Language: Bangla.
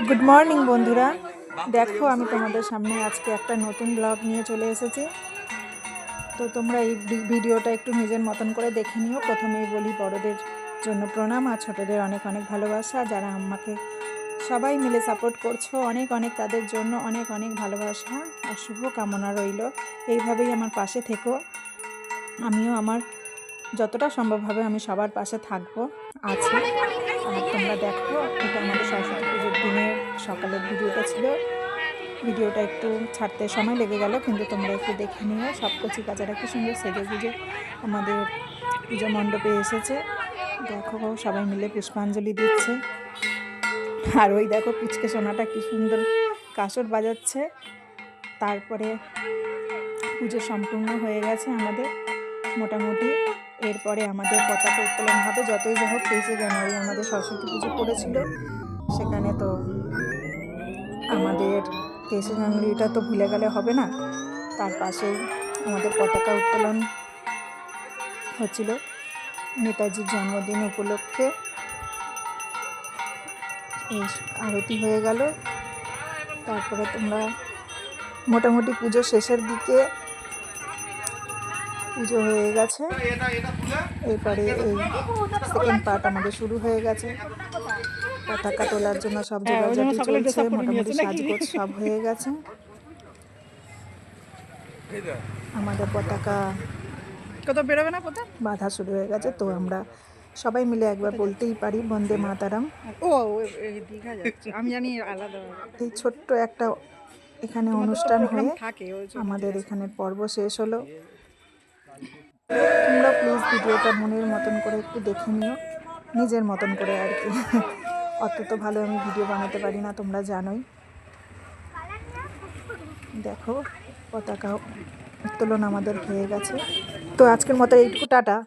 গুড মর্নিং বন্ধুরা, দেখো আমি তোমাদের সামনে আজকে একটা নতুন ব্লগ নিয়ে চলে এসেছি। তো তোমরা এই ভিডিওটা একটু নিজের মতন করে দেখে নিও। প্রথমেই বলি বড়দের জন্য প্রণাম আর ছোটদের অনেক অনেক ভালোবাসা। যারা আমাকে সবাই মিলে সাপোর্ট করছো, অনেক অনেক তাদের জন্য অনেক অনেক ভালোবাসা আর শুভ কামনা রইল। এইভাবেই আমার পাশে থেকো। আমিও আমার যতটা সম্ভব হবে আমি সবার পাশে থাকবো, আছি। আর তোমরা দেখো, এটা আমাদের সরস্বতী পুজোর দিনের সকালের ভিডিওটা ছিল। ভিডিওটা একটু ছাড়তে সময় লেগে গেল, কিন্তু তোমরা একটু দেখে নিও। সব কচি কাচারা কি সুন্দর সেজে গুজে আমাদের পুজো মণ্ডপে এসেছে। দেখো সবাই মিলে পুষ্পাঞ্জলি দিচ্ছে। আর ওই দেখো পুচকে সোনাটা কি সুন্দর কাসর বাজাচ্ছে। তারপরে পুজো সম্পূর্ণ হয়ে গেছে আমাদের মোটামুটি। এরপরে আমাদের পতাকা উত্তোলন হবে। যতই যা হোক 23শে জানুয়ারি আমাদের সরস্বতী পুজো পড়েছিল, সেখানে তো আমাদের 23শে জানুয়ারিটা তো ভুলে গেলে হবে না। তার পাশেই আমাদের পতাকা উত্তোলন হচ্ছিল নেতাজির জন্মদিন উপলক্ষে। এই আরতি হয়ে গেল। তারপরে তোমরা মোটামুটি পুজো শেষের দিকে পুজো হয়ে গেছে। এরপরে এই সেকেন্ড পার্ট আমাদের শুরু হয়ে গেছে। পতাকা তোলার জন্য সব জোগাড়জাটি চলছে, মোটামুটি সাজগোজ সব হয়ে গেছে। আমাদের পতাকা কত বেরোবে না পতাকা বাঁধা শুরু হয়ে গেছে। তো আমরা সবাই মিলে একবার বলতেই পারি বন্দে মাতারাম। ও দীঘা যাচ্ছে, আমি জানি আলাদা। এই ছোট্ট একটা এখানে অনুষ্ঠান হয়ে আমাদের এখানের পর্ব শেষ হলো। তোমরা প্লিজ ভিডিওটা মনের মতন করে একটু দেখে নিও, নিজের মতন করে আর কি। অত তো ভালো আমি ভিডিও বানাতে পারি না, তোমরা জানোই। দেখো পতাকা উত্তোলন আমাদের হয়ে গেছে। তো আজকের মতো এইটুকু, টাটা।